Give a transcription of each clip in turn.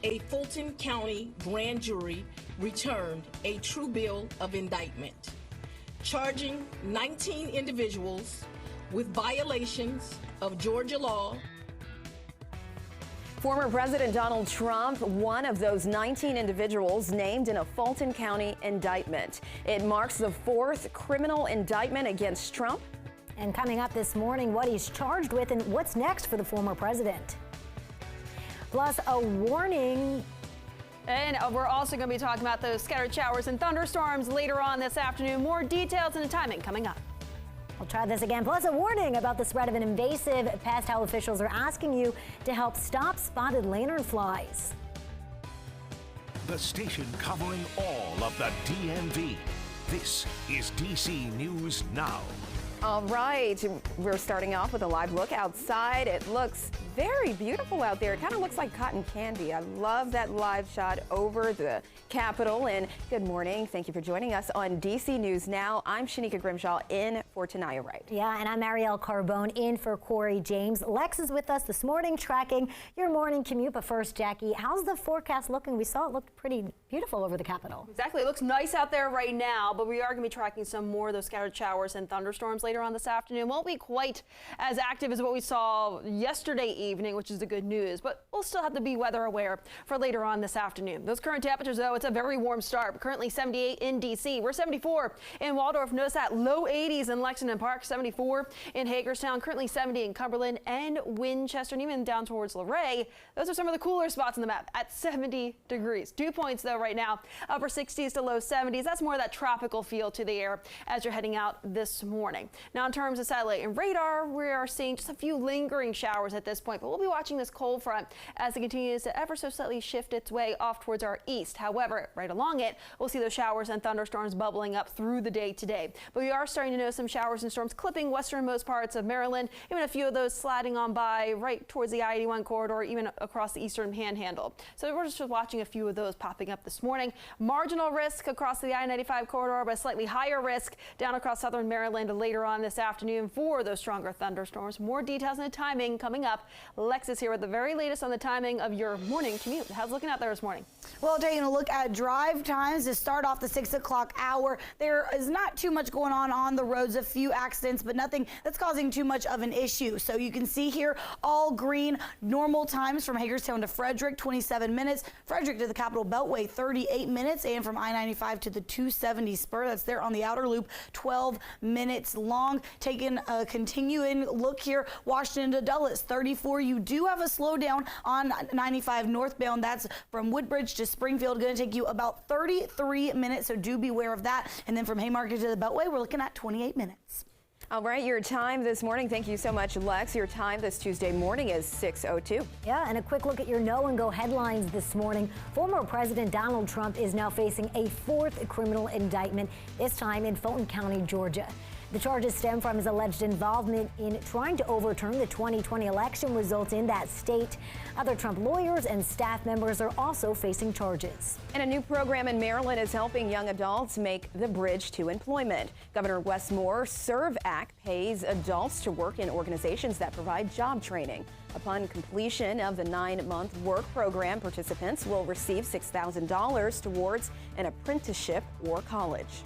a Fulton County grand jury returned a true bill of indictment, charging 19 individuals with violations of Georgia law. Former President Donald Trump, one of those 19 individuals named in a Fulton County indictment. It marks the fourth criminal indictment against Trump. And coming up this morning, what he's charged with and what's next for the former president. Plus, a warning. And we're also going to be talking about those scattered showers and thunderstorms later on this afternoon. More details and the timing coming up. We'll try this again. Plus, a warning about the spread of an invasive pest, how officials are asking you to help stop spotted lanternflies. The station covering all of the DMV. This is DC News Now. All right, we're starting off with a live look outside. It looks very beautiful out there. It kind of looks like cotton candy. I love that live shot over the Capitol. And good morning. Thank you for joining us on DC News Now. I'm Shanika Grimshaw in for Tanaya Wright. Yeah, and I'm Arielle Carbone in for Corey James. Lex is with us this morning tracking your morning commute. But first, Jackie, how's the forecast looking? We saw it looked pretty beautiful over the Capitol. Exactly. It looks nice out there right now, but we are going to be tracking some more of those scattered showers and thunderstorms later on this afternoon. Won't be quite as active as what we saw yesterday evening, which is the good news, but we'll still have to be weather aware for later on this afternoon. Those current temperatures, though, it's a very warm start. Currently 78 in DC. We're 74 in Waldorf. Notice that low 80s in Lexington Park, 74 in Hagerstown, currently 70 in Cumberland and Winchester, and even down towards Luray. Those are some of the cooler spots on the map at 70 degrees. Dew points, though, right now, upper 60s to low 70s. That's more of that tropical feel to the air as you're heading out this morning. Now, in terms of satellite and radar, we are seeing just a few lingering showers at this point, but we'll be watching this cold front as it continues to ever so slightly shift its way off towards our east. However, right along it, we'll see those showers and thunderstorms bubbling up through the day today. But we are starting to notice some showers and storms clipping westernmost parts of Maryland, even a few of those sliding on by right towards the I-81 corridor, even across the eastern panhandle. So we're just watching a few of those popping up this morning. Marginal risk across the I-95 corridor, but slightly higher risk down across southern Maryland later on this afternoon for those stronger thunderstorms. More details and the timing coming up. Lex is here with the very latest on the timing of your morning commute. How's it looking out there this morning? Well, taking a look at drive times to start off the 6 o'clock hour. There is not too much going on the roads, a few accidents, but nothing that's causing too much of an issue. So you can see here all green, normal times from Hagerstown to Frederick, 27 minutes. Frederick to the Capitol Beltway, 38 minutes. And from I-95 to the 270 spur, that's there on the outer loop, 12 minutes long. Taking a continuing look here, Washington to Dulles, 34. You do have a slowdown on 95 northbound. That's from Woodbridge to Springfield, going to take you about 33 minutes, so do beware of that. And then from Haymarket to the Beltway, we're looking at 28 minutes. All right, your time this morning. Thank you so much, Lex. Your time this Tuesday morning is 6:02. Yeah, and a quick look at your Know and Go headlines this morning. Former President Donald Trump is now facing a fourth criminal indictment, this time in Fulton County, Georgia. The charges stem from his alleged involvement in trying to overturn the 2020 election results in that state. Other Trump lawyers and staff members are also facing charges. And a new program in Maryland is helping young adults make the bridge to employment. Governor Wes Moore's SERVE Act pays adults to work in organizations that provide job training. Upon completion of the 9-month work program, participants will receive $6,000 towards an apprenticeship or college.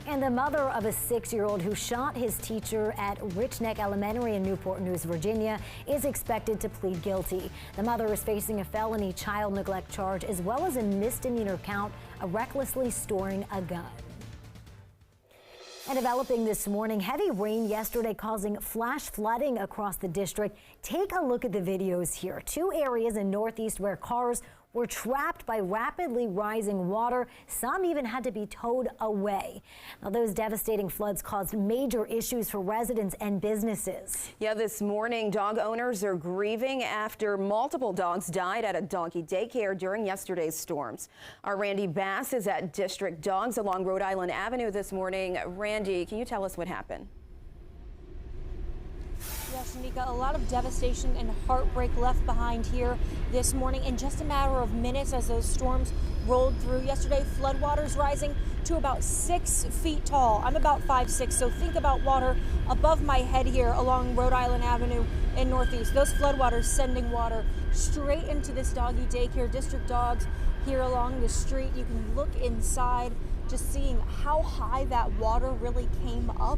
And the mother of a 6-year-old who shot his teacher at Rich Neck Elementary in Newport News, Virginia, is expected to plead guilty. The mother is facing a felony child neglect charge as well as a misdemeanor count of recklessly storing a gun. And developing this morning, heavy rain yesterday causing flash flooding across the district. Take a look at the videos here. 2 areas in Northeast where cars were trapped by rapidly rising water. Some even had to be towed away. Now, those devastating floods caused major issues for residents and businesses. Yeah, this morning, dog owners are grieving after multiple dogs died at a donkey daycare during yesterday's storms. Our Randy Bass is at District Dogs along Rhode Island Avenue this morning. Randy, can you tell us what happened? Yeah, Shanika, a lot of devastation and heartbreak left behind here this morning in just a matter of minutes as those storms rolled through yesterday. Floodwaters rising to about 6 feet tall. I'm about 5'6", so think about water above my head here along Rhode Island Avenue in Northeast. Those floodwaters sending water straight into this doggy daycare. District dogs here along the street. You can look inside, just seeing how high that water really came up.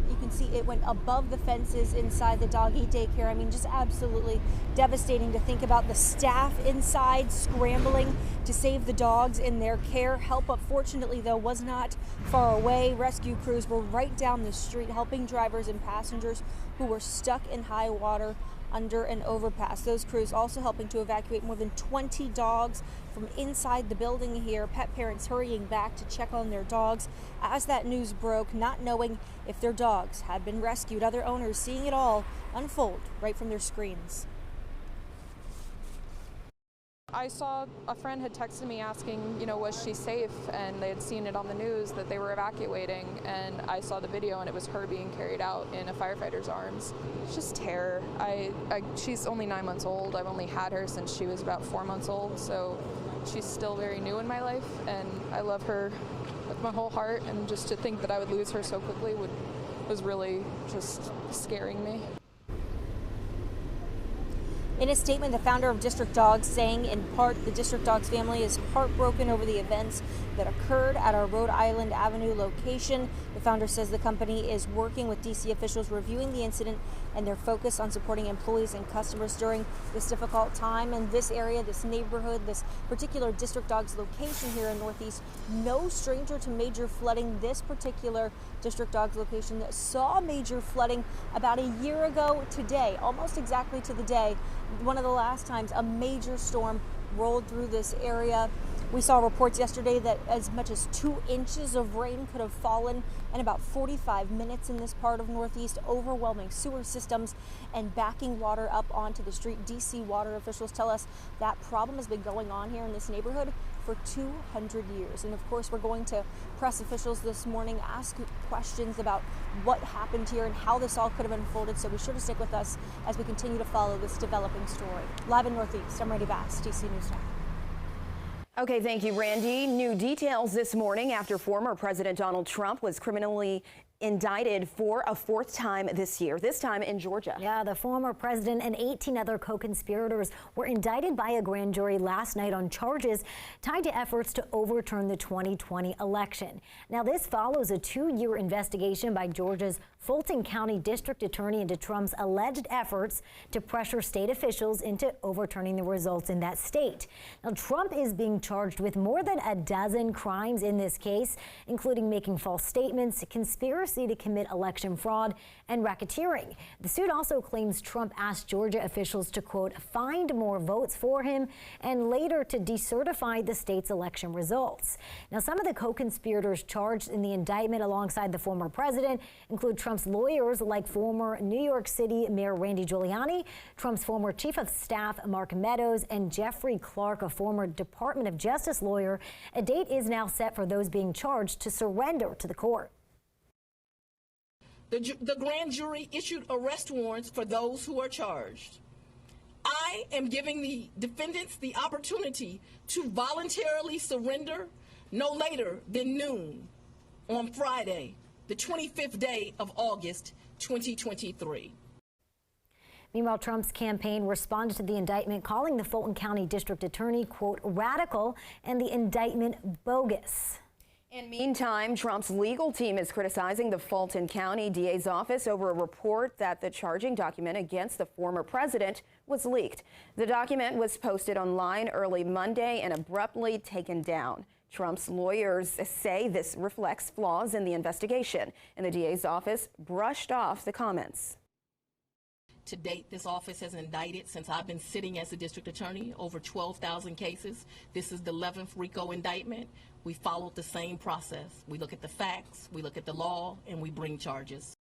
You can see it went above the fences inside the doggy daycare. I mean, just absolutely devastating to think about. The staff inside scrambling to save the dogs in their care. Help, fortunately, though, was not far away. Rescue crews were right down the street helping drivers and passengers who were stuck in high water under an overpass. Those crews also helping to evacuate more than 20 dogs from inside the building here. Pet parents hurrying back to check on their dogs as that news broke, not knowing if their dogs had been rescued. Other owners seeing it all unfold right from their screens. I saw a friend had texted me asking, was she safe? And they had seen it on the news that they were evacuating, and I saw the video and it was her being carried out in a firefighter's arms. It's just terror. She's only 9 months old. I've only had her since she was about 4 months old, so she's still very new in my life, and I love her with my whole heart, and just to think that I would lose her so quickly was really just scaring me. In a statement, the founder of District Dogs saying, in part, the District Dogs family is heartbroken over the events that occurred at our Rhode Island Avenue location. The founder says the company is working with DC officials reviewing the incident and their focus on supporting employees and customers during this difficult time. In this area, this neighborhood, this particular District Dogs location here in Northeast, no stranger to major flooding. This particular District Dogs location saw major flooding about a year ago today, almost exactly to the day. One of the last times a major storm rolled through this area. We saw reports yesterday that as much as 2 inches of rain could have fallen in about 45 minutes in this part of Northeast, overwhelming sewer systems and backing water up onto the street. DC water officials tell us that problem has been going on here in this neighborhood for 200 years. And of course, we're going to press officials this morning, ask questions about what happened here and how this all could have unfolded. So be sure to stick with us as we continue to follow this developing story. Live in Northeast, I'm Randy Bass, DC News Now. Okay, thank you, Randy. New details this morning after former President Donald Trump was criminally indicted for a 4th time this year, this time in Georgia. Yeah, the former president and 18 other co-conspirators were indicted by a grand jury last night on charges tied to efforts to overturn the 2020 election. Now, this follows a 2-year investigation by Georgia's Fulton County District Attorney into Trump's alleged efforts to pressure state officials into overturning the results in that state. Now, Trump is being charged with more than a dozen crimes in this case, including making false statements, conspiracy to commit election fraud, and racketeering. The suit also claims Trump asked Georgia officials to, quote, find more votes for him and later to decertify the state's election results. Now, some of the co-conspirators charged in the indictment alongside the former president include Trump's lawyers like former New York City Mayor Randy Giuliani, Trump's former chief of staff Mark Meadows, and Jeffrey Clark, a former Department of Justice lawyer. A date is now set for those being charged to surrender to the court. The grand jury issued arrest warrants for those who are charged. I am giving the defendants the opportunity to voluntarily surrender no later than noon on Friday, the 25th day of August, 2023. Meanwhile, Trump's campaign responded to the indictment, calling the Fulton County District Attorney, quote, radical, and the indictment bogus. In the meantime, Trump's legal team is criticizing the Fulton County DA's office over a report that the charging document against the former president was leaked. The document was posted online early Monday and abruptly taken down. Trump's lawyers say this reflects flaws in the investigation, and the DA's office brushed off the comments. To date, this office has indicted, since I've been sitting as the district attorney, over 12,000 cases. This is the 11th RICO indictment. We followed the same process. We look at the facts, we look at the law, and we bring charges.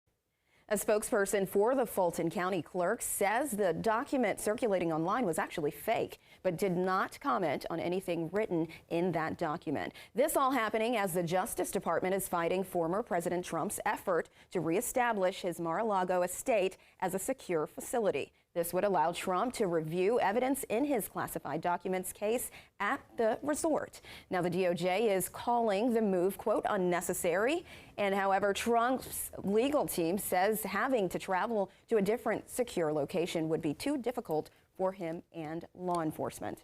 A spokesperson for the Fulton County Clerk says the document circulating online was actually fake, but did not comment on anything written in that document. This all happening as the Justice Department is fighting former President Trump's effort to reestablish his Mar-a-Lago estate as a secure facility. This would allow Trump to review evidence in his classified documents case at the resort. Now, the DOJ is calling the move, quote, unnecessary. And however, Trump's legal team says having to travel to a different secure location would be too difficult for him and law enforcement.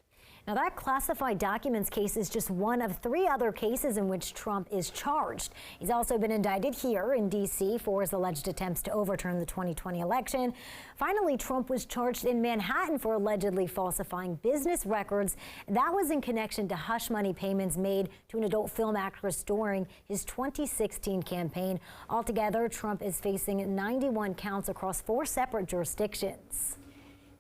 Now, that classified documents case is just one of 3 other cases in which Trump is charged. He's also been indicted here in D.C. for his alleged attempts to overturn the 2020 election. Finally, Trump was charged in Manhattan for allegedly falsifying business records. That was in connection to hush money payments made to an adult film actress during his 2016 campaign. Altogether, Trump is facing 91 counts across 4 separate jurisdictions.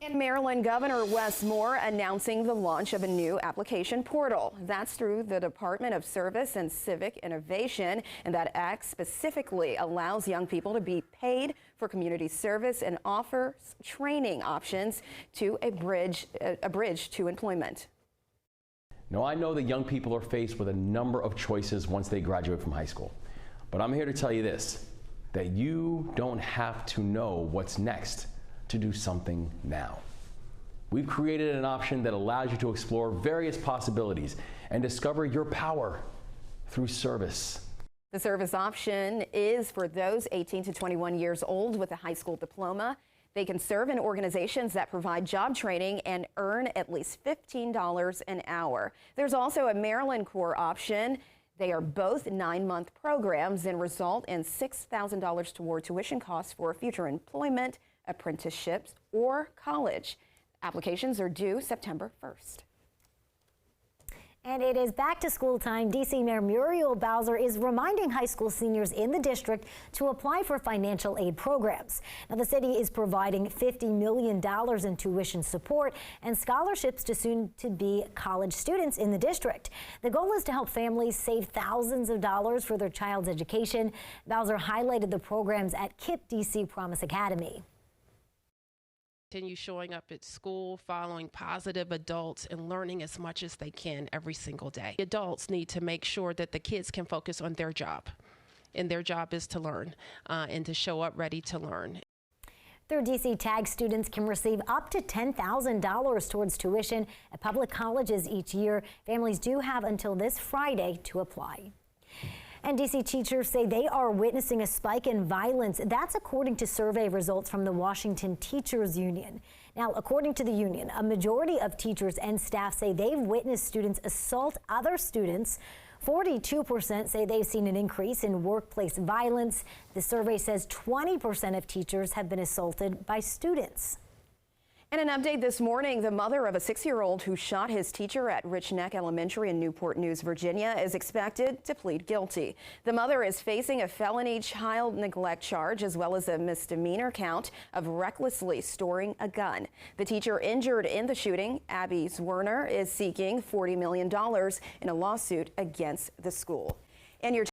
In Maryland, Governor Wes Moore announcing the launch of a new application portal. That's through the Department of Service and Civic Innovation, and that act specifically allows young people to be paid for community service and offers training options to a bridge to employment. Now, I know that young people are faced with a number of choices once they graduate from high school, but I'm here to tell you this, that you don't have to know what's next to do something now. We've created an option that allows you to explore various possibilities and discover your power through service. The service option is for those 18 to 21 years old with a high school diploma. They can serve in organizations that provide job training and earn at least $15 an hour. There's also a Maryland Corps option. They are both 9-month programs and result in $6,000 toward tuition costs for future employment, apprenticeships, or college. Applications are due September 1st. And it is back to school time. D.C. Mayor Muriel Bowser is reminding high school seniors in the district to apply for financial aid programs. Now, the city is providing $50 million in tuition support and scholarships to soon-to-be college students in the district. The goal is to help families save thousands of dollars for their child's education. Bowser highlighted the programs at KIPP D.C. Promise Academy. Continue showing up at school, following positive adults, and learning as much as they can every single day. Adults need to make sure that the kids can focus on their job, and their job is to learn and to show up ready to learn. Through DC TAG, students can receive up to $10,000 towards tuition at public colleges each year. Families do have until this Friday to apply. And D.C. teachers say they are witnessing a spike in violence. That's according to survey results from the Washington Teachers Union. Now, according to the union, a majority of teachers and staff say they've witnessed students assault other students. 42% say they've seen an increase in workplace violence. The survey says 20% of teachers have been assaulted by students. And an update this morning, the mother of a 6-year-old who shot his teacher at Rich Neck Elementary in Newport News, Virginia, is expected to plead guilty. The mother is facing a felony child neglect charge as well as a misdemeanor count of recklessly storing a gun. The teacher injured in the shooting, Abby Zwerner, is seeking $40 million in a lawsuit against the school. And your